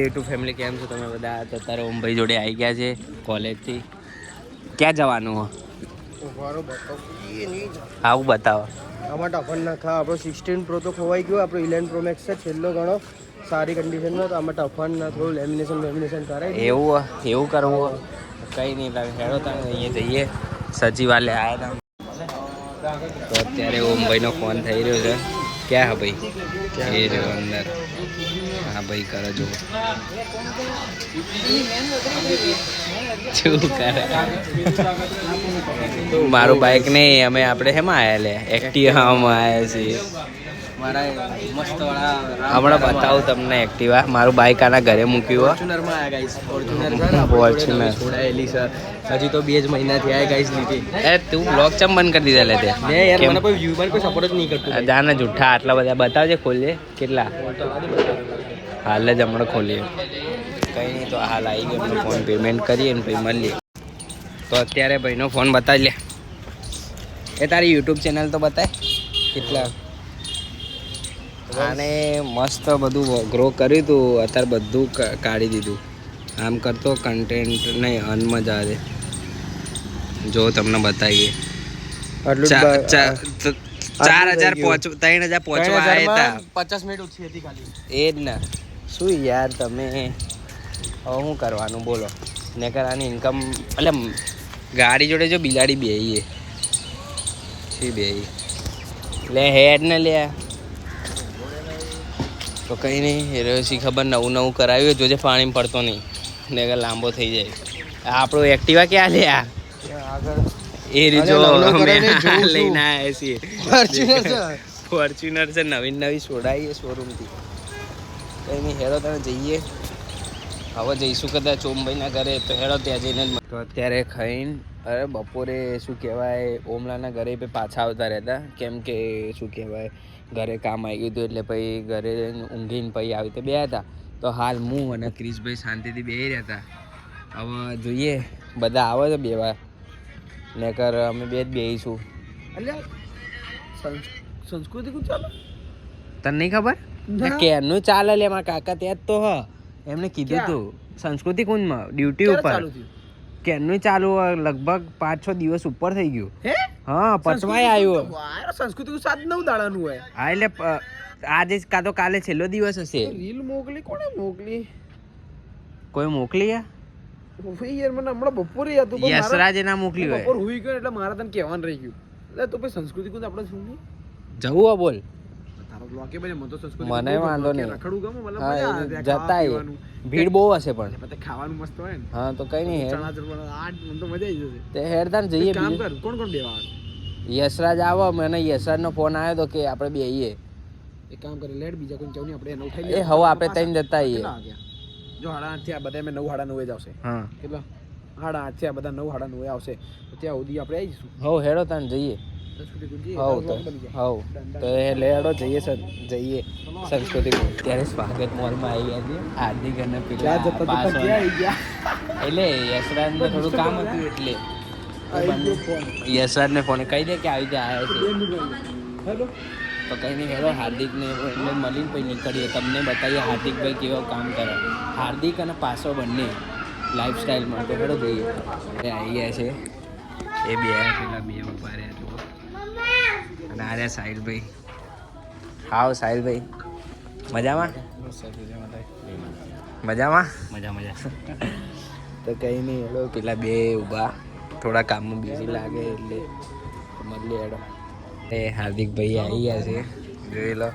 YouTube family કેમ છો તમે બધા? તો અત્યારે ઓમભાઈ જોડે આવી ગયા છે કોલેજથી. ક્યાં જવાનું હો? આવું બતાવો. આમાં ટફન ના ખા. આપણો 16 પ્રો તો ખોવાઈ ગયો. આપણો 11 પ્રો મેક્સ છે છેલ્લો ઘણો સારી કન્ડિશનમાં. તો આમાં ટફન ના થોડું લેમિનેશન કરાય. એવું કરવું કંઈ નહીં લાગે. હેડો તમે અહીંયા જઈએ. સચિવાલય આવ્યા હતા તો અત્યારે ઓમભાઈનો ફોન થઈ રહ્યો છે. ક્યાં હા ભાઈ? એ રહ્યો અંદર. હા ભાઈ કરો જો શું કરે. મારું બાઇક નહીં, અમે આપણે શેમાં આવ્યા લે? એક્ટિવામાં આવ્યા છીએ. હમણાં બતાવું તમને એક્ટિવા. મારું બાઇક આના ઘરે મૂક્યું. ફોર્ચ્યુનર હજી તો 2 જ મહિના થયા ગાઈસ લીધી. એ તું બ્લોગ ચમ બંધ કરી દીધા લે તે? યાર મને કોઈ વ્યૂ પર કોઈ સપોર્ટ જ નહીં કરતું. જાને જૂઠા આટલા બધા બતાવજે. ખોલજે કેટલા હાલ જ હમણાં ખોલીએ. કંઈ નહીં તો હાલ આવી ગયો. એમનો ફોન પેમેન્ટ કરીએ ને પછી મળીએ. તો અત્યારે ભાઈનો ફોન બતાવી લે. એ તારી યુટ્યુબ ચેનલ તો બતાય કેટલા. આને મસ્ત બધું ગ્રો કર્યું હતું. અત્યારે બધું કાઢી દીધું. આમ કરતો કન્ટેન્ટ નહીં અનમજા આવે. જો તમને બતાવીએ 4000 3000 પહોંચવા આવ્યા હતા. 50 મિનિટ ઓછી હતી ખાલી. એ જ ને. શું યાર તમે હવે શું કરવાનું બોલો? ને આની ઇન્કમ એટલે ગાડી જોડે જો બિલાડી બેહીએ છે બેહી લે હેડ ને લે. તો કંઈ નહીં. એ શી ખબર નવું કરાવ્યું જોજે પાણી પડતો નહીં ને લાંબો થઈ જાય. આપણો એક્ટિવા ક્યાં લે? એ રીતો લઈને આવ્યા છીએ. ફોર્ચ્યુનર છે નવી છોડાવીએ શોરૂમથી. કંઈ નહીં હેડો તમે જઈએ. હવે જઈશું કદાચ ઓમભાઈના ઘરે તો હેડો ત્યાં જઈને. તો અત્યારે ખાઈને અરે બપોરે શું કહેવાય ઓમલાના ઘરે પાછા આવતા રહેતા. કેમ કે શું કહેવાય ઘરે કામ આવી ગયું હતું એટલે પછી ઘરે ઊંઘીને પછી આવી રીતે બે હતા. તો હાલ હું અને ક્રિશભાઈ શાંતિથી બેસી રહ્યા હતા. હવે જોઈએ બધા આવે છે બેવા નેકર અમે બે જ બેસીશું. એટલે સંસ્કૃતિ કું ચાલે તને નહીં ખબર કેનું ચાલે લે? મારા કાકા ત્યાં જ તો હ એમને કીધું તું સંસ્કૃતિ કુંજમાં ડ્યુટી ઉપર કેનું ચાલુ લગભગ 5-6 દિવસ ઉપર થઈ ગયું. હા પચવાય આવ્યું. સંસ્કૃતિ 7-9 દાડાનું હોય. હા એટલે આજે કાં તો કાલે છેલ્લો દિવસ હશે. રીલ મોકલી કોણે મોકલી? કોઈ મોકલી યાર મને હમણાં બપોરે હતું યશરાજે ના મોકલી હોય. બપોર હુઈ ગયો એટલે મારા તને કહેવાનું રહી ગયું. એટલે તો પછી સંસ્કૃતિ કુંજ આપણે શું જવું બોલ. મને વાંધો નહીં. જતા ભીડ બહુ હશે પણ ખાવાનું મસ્ત હોય ને. હા તો કઈ નહીં તો મજા આવી જશે. તે હેડતા જઈએ. કામ કર કોણ બેવાનું? યશરાજ આવો. મને યશરાજનો ફોન આવ્યો તો કે આપણે બેહીએ. એક કામ કરે લેટ બીજા કોઈ ચાવની આપણે એનો ઉઠાઈ એ હવે આપણે તઈને જતા આવીએ. જો 8:30 થી આ બધા મેં 9:30 જ આવશે. હા કેટલા 8:30 થી આ બધા 9:30 આવશે. તો ત્યાં સુધી આપણે આવી જઈશું. હવ હેડો તાન જઈએ. લેડો જઈએ સર જઈએ સંસ્કૃતિ. ત્યારે સ્વાગત મોલમાં આવી ગયા છીએ. હાર્દિક અને પેલા એટલે યશરાજને થોડું કામ હતું એટલે યશરાજને ફોન કહી દે કે આવી જાય આવ્યા છે. તો કંઈ નહીં હેડો હાર્દિકને એટલે મળીને પછી નીકળીએ. તમને બતાવીએ હાર્દિકભાઈ કેવો કામ કરે. હાર્દિક અને પાસો બંને લાઈફસ્ટાઈલમાં. તો હેડો જઈએ. એ આવી ગયા છે એ બે પેલા બે ઉભા રહ્યા જુઓ. અને આ રહ્યા સાહિલભાઈ. હાવ સાહિલભાઈ મજામાં? મજામાં તો કંઈ નહીં હેડો પેલા બે ઊભા થોડા કામમાં બિઝી લાગે એટલે મળીએ હેડો. એ હાર્દિકભાઈ આવી ગયા છે જોઈ લો.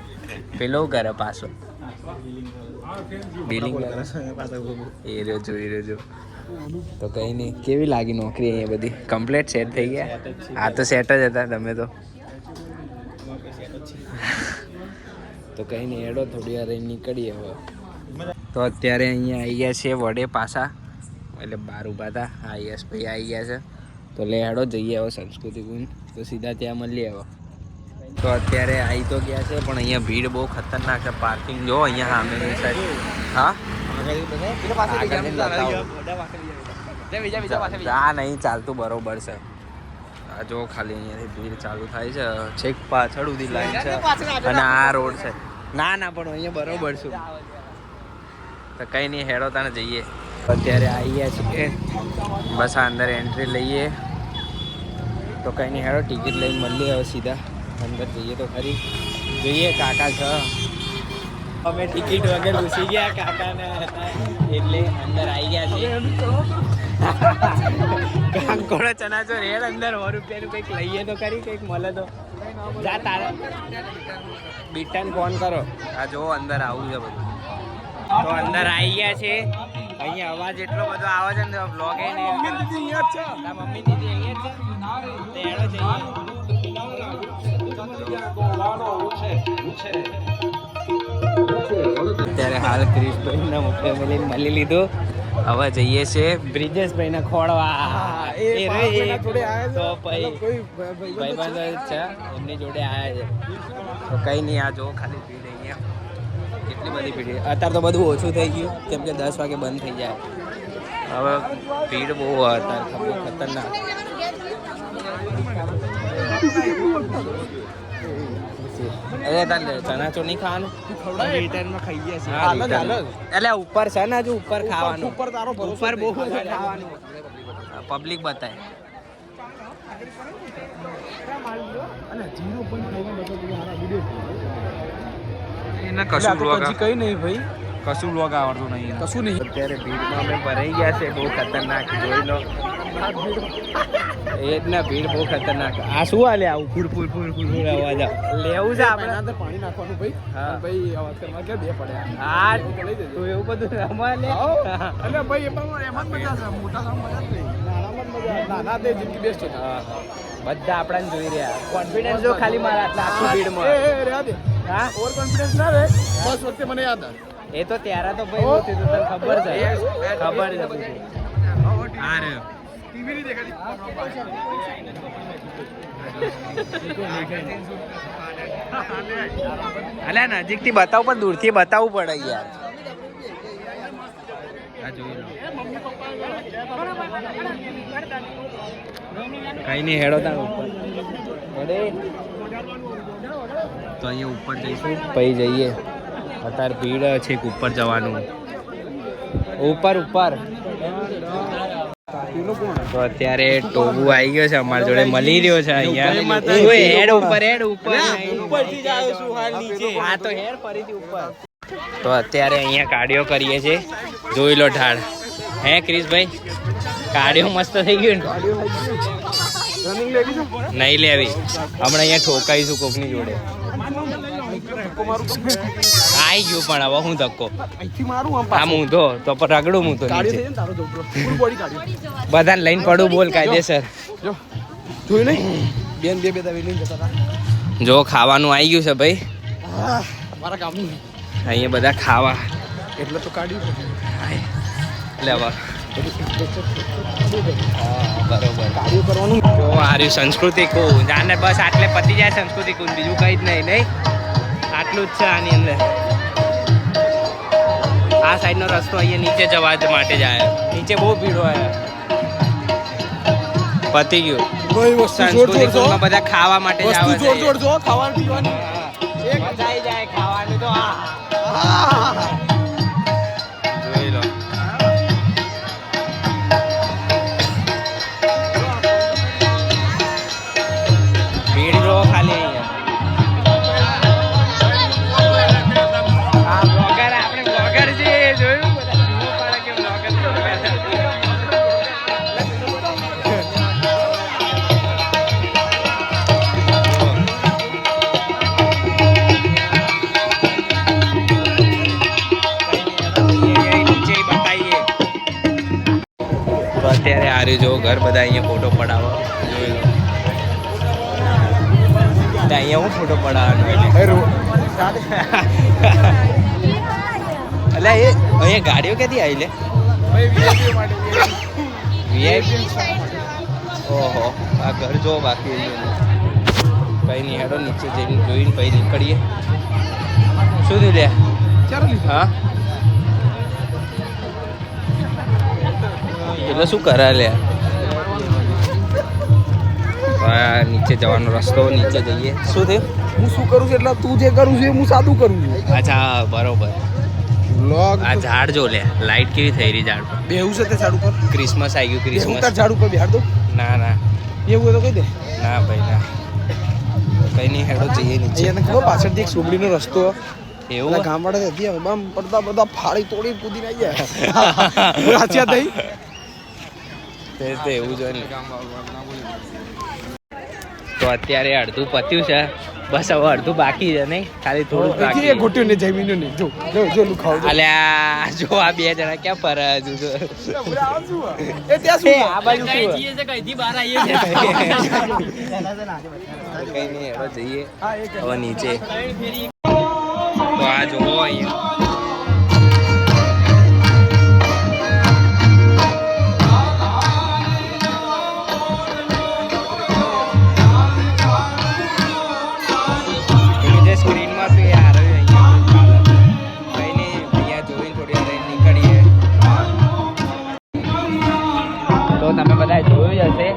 પેલો કરે પાછો બિલિંગ એ રહ્યો જોઈ રહ્યો. તો કંઈ નહીં કેવી લાગી નોકરી અહીંયા બધી કમ્પ્લીટ સેટ થઈ ગયા? આ તો સેટ જ હતા તમે તો. તો કંઈ નહીં હેડો થોડી વાર નીકળીએ હવે. તો અત્યારે અહીંયા આવી ગયા છે વડે પાછા એટલે બહાર ઊભા હતા. હા યશભાઈ આવી ગયા છે. તો લે હેડો જઈએ હવે સંસ્કૃતિ કુંજ. તો સીધા ત્યાં મળીએ હવે. તો અત્યારે આવી તો ગયા છે પણ અહીંયા ભીડ બહુ ખતરનાક છે. પાર્કિંગ જો અહીંયા સામેની સાઈડ. હા આ નહીં ચાલતું બરોબર છે. આ જો ખાલી અહીંયાથી ભીડ ચાલુ થાય છે. છેક પાછળ સુધી લાઈન છે અને આ રોડ છે. ના પણ અહીંયા બરોબર છું. તો કંઈ નહીં, હેડો તાને જઈએ. અત્યારે આવી ગયા છીએ, બસ આ અંદર એન્ટ્રી લઈએ તો કંઈ નહીં, હેડો ટિકિટ લઈને મળીએ. હવે સીધા અંદર જઈએ તો ખરી, જોઈએ કાકા છે. અમે ટિકિટ વગર ઘૂસી ગયા કાકાને, એટલે અંદર આવી ગયા છે. કાંકોડો ચનાચો રેડ અંદર 100 રૂપિયાનું કંઈક લઈએ તો ખરી, કંઈક મળે તો. જા તારે બીટાને ફોન કરો. આ જો અંદર આવું છે બધું. તો અંદર આવી ગયા છે. અહીંયા અવાજ એટલો બધો આવે છે ને, બ્લોગ એ નહીં. મમ્મી દીદી અહીંયા જ છે. તેડો જઈએ. અત્યારે હાલ ક્રિશભાઈના ફેમિલીને મળી લીધું. હવે જઈએ છે બ્રિજેશભાઈને ખોળવા. તો ભાઈબંધ છે એમની જોડે આવ્યા છે. તો કંઈ નહીં, આ જો ખાલી ભીડ અહીંયા કેટલી બધી ભીડ. અત્યારે તો બધું ઓછું થઈ ગયું કેમ કે 10 વાગે બંધ થઈ જાય. હવે ભીડ બહુ અત્યારે ખતરનાક. અરે તારે ચનાચો નહીં ખાવાનું, એટલે ઉપર છે ને, હજુ ઉપર ખાવાનું. ઉપર બહુ ખાવાનું, પબ્લિક બતાય. એના કશું કઈ નહીં ભાઈ, કશું બ્લોગ આવડતું નહીં, કશું નહીં. અત્યારે ભીડમાં અમે ભરાઈ ગયા છે, બહુ ખતરનાક. જોઈ લો એ જ ને, ભીડ બહુ ખતરનાક. આ શું હાલે આવું ફૂર ફૂર ફૂર ફૂર અવાજ લેવું છે આપણે? પાણી નાખવાનું ભાઈ. હા ભાઈ, અવાજ કરવા કે બે પડ્યા. હા તો એવું બધું રમવા લે. એટલે ભાઈ એમાં મજા છે, મોટા સામ મજા જ નહીં, નાનામાં મજા. નાના તે જિંદગી બેસ્ટ છે. હા બધા આપણાને જોઈ રહ્યા. કોન્ફિડન્સ જો ખાલી મારા આટલા આખી ભીડમાં. હા ઓવર કોન્ફિડન્સ ના રે. બસ વખતે મને યાદ આવે એ તો ત્યારે તો ભાઈ હોતી તો તને ખબર છે, ખબર છે. હા રે ટીવી ની દેખાડી. અલ્યા નજીકથી બતાવું પણ દૂરથી બતાવવું પડે યાર. આ જોઈ લો. કઈ નહીં, હેડો તાર ઉપર. તો અહીંયા ઉપર જઈશું પછી જઈએ. અત્યારે ભીડ છે ઉપર જવાનું. ઉપર ઉપર તો અત્યારે ટોબુ આવી ગયો છે અમારી જોડે, મળી રહ્યો છે અહીંયા. હેડ ઉપર, હેડ ઉપર. હા તો હેડ ફરીથી ઉપર. તો અત્યારે અહીંયા કાર્ડિયો કરીએ છીએ. જોઈ લો ઢાળ. હે ક્રિશભાઈ, કાર્ડિયો મસ્ત થઈ ગયું ને? નહીં લેવી, હમણાં અહીંયા ઠોકાઈશું કોકની જોડે. આઈ ગયું પણ હવે હું ધક્કો આમ ઊંધો તો રગડું હું તો બધાને લઈને પડું. બોલ કાયદેસર. જો ખાવાનું આવી ગયું છે ભાઈ, અહીંયા બધા ખાવા એટલે તો કાઢ્યું એટલે હવે બરોબર કરવાનું. જો આર્યું સંસ્કૃતિ કુંજ. જાને બસ આટલે પતી જાય સંસ્કૃતિ કુંજ, બીજું કઈ જ નહીં. નહીં આટલું જ છે આની અંદર. આ સાઈડનો રસ્તો અહીંયા નીચે જવા માટે જાય. નીચે બહુ ભીડ હોય. પતી ગયું. સંસ્કૃતિ કુંજમાં બધા ખાવા માટે જ આવે છે. ખાવાનું પીવાનું મજા આવી જાય. ખાવાનું તો જોઈ લો. ભીડ જો ખાલી અહીંયા. અત્યારે આર્યું જો ઘર બધા અહીંયા ફોટો પડાવો. જોઈ લો અહીંયા હું ફોટો પડાવવાનો એટલે એ અહીંયા ગાડીઓ ક્યાંથી આવી લે? વીઆઈપી. ઓહો આ ઘર જો બાકી કઈ નહીં. હેડો નીચે જઈને જોઈને પછી નીકળીએ. શું થયું લે? હા એટલે શું કરે લે? નીચે જવાનો રસ્તો, નીચે જઈએ. શું થયું? હું શું કરું છું એટલે તું જે કરું છું હું સાદું કરું છું. અચ્છા બરોબર. વ્લોગ આ ઝાડ જો લે, લાઈટ કેવી થઈ રહી ઝાડ પર. બેહું છે તે ઝાડ ઉપર ક્રિસમસ આવી ગયું, બેહું ક્રિસમસ. તાર ઝાડ ઉપર બિહાર દો ના ના એવું હોય તો કહી દે ના ભાઈ ના, કઈ નહીં, હેડો જઈએ નીચે. અહીંયા ખબર પાછળથી એક સોબડીનો રસ્તો એવું પેલા ગામવાળા હતી હવે બમ પડતા બધા ફાળી તોડી કૂદીને આવી ગયા સાચી વાત થઈ તે એવું જ હોય ને. તો અત્યારે અડધું પત્યું છે, બસ હવે અડધું બાકી છે નહીં, ખાલી થોડું બાકી. એ ઘોટ્યું ને જમીનું નહીં જો જો જો લુખાવ અલ્યા જો આ બે જણા ક્યાં ફરે હજુ તો. એ ત્યાં શું આ બાજુ શું હોય? કઈ નહીં, હેડો જઈએ હવે નીચે. તો આ જોવો અહીંયા સ્ક્રીનમાં તો યાર અહીંયા કઈ નહીં, અહીંયા જોઈને થોડી વાર નીકળીએ. તો તમે બધા જોયું જ હશે,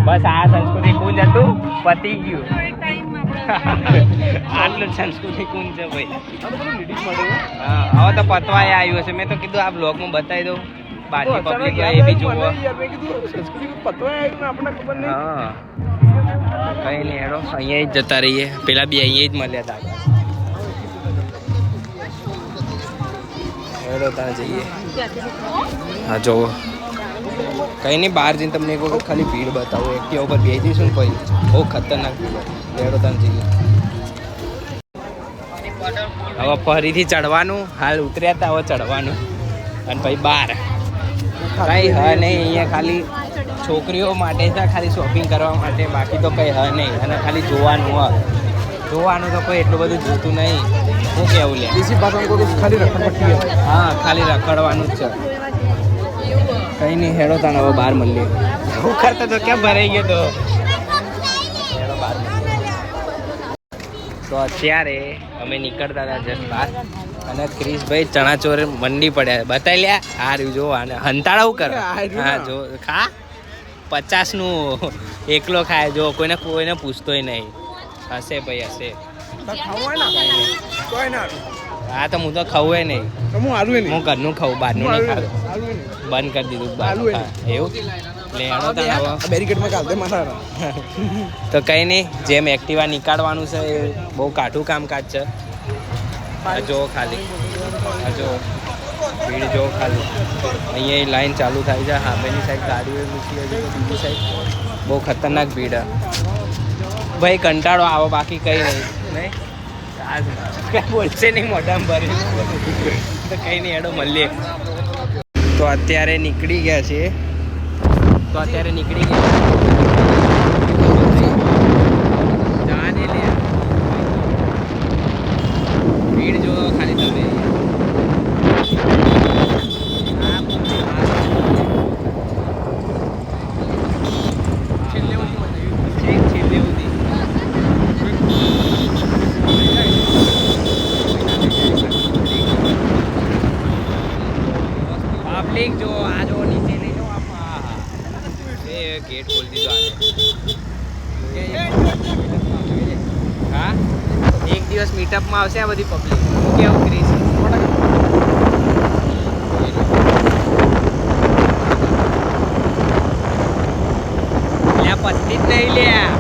બસ આ સંસ્કૃતિ કુંજ હતું, પતી ગયું. આટલું સંસ્કૃતિ કુંજ છે ભાઈ. હા હવે તો પતવાય આવ્યું હશે. મેં તો કીધું આ બ્લોગમાં બતાવી દઉં, બાકી પબ્લિક એ બી જુઓ. હા કઈ નહીં, હેડો અહીંયા જ જતા રહીએ. પેલા બી અહીંયા જ મળ્યા હતા. હેડો ત્યાં જઈએ. હા જોવો કઈ નહીં, બહાર જઈને તમને એક વખત ખાલી ભીડ બતાવો. એક્ટિવા ઉપર બેસી જઈશું ને પછી બહુ ખતરનાક ભીડ. હેડો ત્યાં જઈએ. હવે ફરીથી ચડવાનું, હાલ ઉતર્યા હતા, હવે ચડવાનું અને પછી બહાર કઈ હ નહીં. અહીંયા ખાલી છોકરીઓ માટે છે, ખાલી શોપિંગ કરવા માટે, બાકી તો કંઈ હ નહીં. અને ખાલી જોવાનું જોવાનું તો કોઈ એટલું બધું જોતું નહીં. શું કેવું લે? ખાલી રખડપટ્ટી હા ખાલી રખડવાનું જ છે. કંઈ નહીં, હેડો તાને હવે બહાર મળીએ. હું કરતો તો ક્યાં ભરાઈ ગયો તો. હેડો બહાર મળીએ. તો અત્યારે અમે નીકળતા હતા જસ્ટ બહાર, અને ક્રિશભાઈ ચણાચોર મંડી પડ્યા. બતાવી લ્યા આ રહ્યું જો, આને હંતાળા કર. હા જો ખા, 50નું એકલો ખાય જો, કોઈને પૂછતોય નહીં. હશે ભાઈ હશે. હા તો હું તો ખાવું નહીં, હું ઘરનું ખાવું, બહારનું નહીં ખાવું. બંધ કરી દીધું બહારનું ખા. એવું તો કંઈ નહીં, જેમ એક્ટિવા નીકાળવાનું છે એ બહુ કાઠું કામકાજ છે. જો ખાલી જો ભીડ જો ખાલી, અહીંયા લાઈન ચાલુ થાય છે. હામેની સાઈડ ગાડીઓ મૂકી હજી તો બીજી સાઈડ બહુ ખતરનાક ભીડ. ભાઈ કંટાળો આવો, બાકી કંઈ નહીં. કંઈ બોલશે નહીં, મોઢામાં ભરી તો કંઈ નહીં, હેડો મળીએ. તો અત્યારે નીકળી ગયા છીએ. ભીડ જો ખાલી તમે. પબ્લિક જો આ જો નીચે નહીં જો, એ ગેટ ખોલી દીધો આને. હા એક દિવસ મીટઅપમાં આવશે આ બધી પબ્લિક. કેવું ક્રિશ? લ્યા પત્તી જ નહીં લ્યા.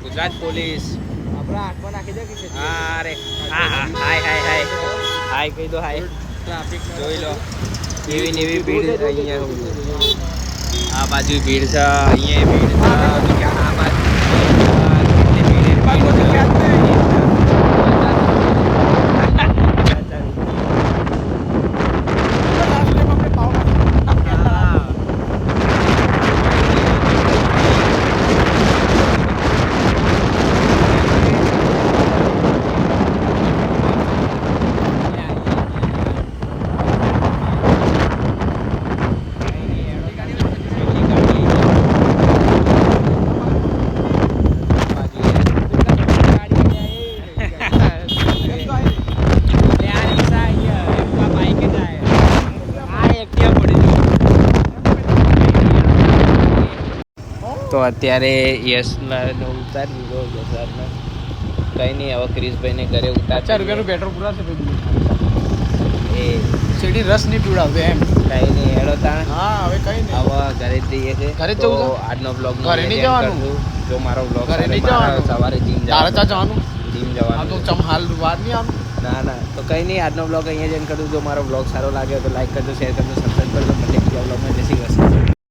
ગુજરાત પોલીસ આપણા હાથમાં નાખી દે કે અરે હા હા હાય કહી દો હાય. જોઈ લો એવી ને એવી ભીડ છે અહીંયા. આ બાજુ ભીડ છે, અહીંયા ભીડ છે, આ બાજુ તો અત્યારે યશના ઉતારી દીધો યશરાજને કંઈ નહીં હવે ક્રિશભાઈને ઘરે ઉતાર 4 રૂપિયાનું પેટ્રોલ પૂરા છે ભાઈ એ શેરડી રસ નહીં પીવડાવતો એમ કંઈ નહીં હેડો તાણ હા હવે કઈ નહીં હવે ઘરે જ જઈએ છે ઘરે જ તો જવું છે? આજનો બ્લોગ ઘરે નહીં જવાનું? જો મારો બ્લોગ ઘરે નહીં જવાનું? સવારે જીમ તારે ચા જવાનું જવાનું જીમ આ જવાનું તો ચમ હાલ વાત નહીં આમ ના તો કંઈ નહીં આજનો બ્લોગ અહીંયા જઈને કરું જો મારો બ્લોગ સારો લાગ્યો તો લાઈક કરજો શેર કરજો સબસ્ક્રાઈબ કરજો મળીએ બીજા બ્લોગમાં જય શ્રી કૃષ્ણ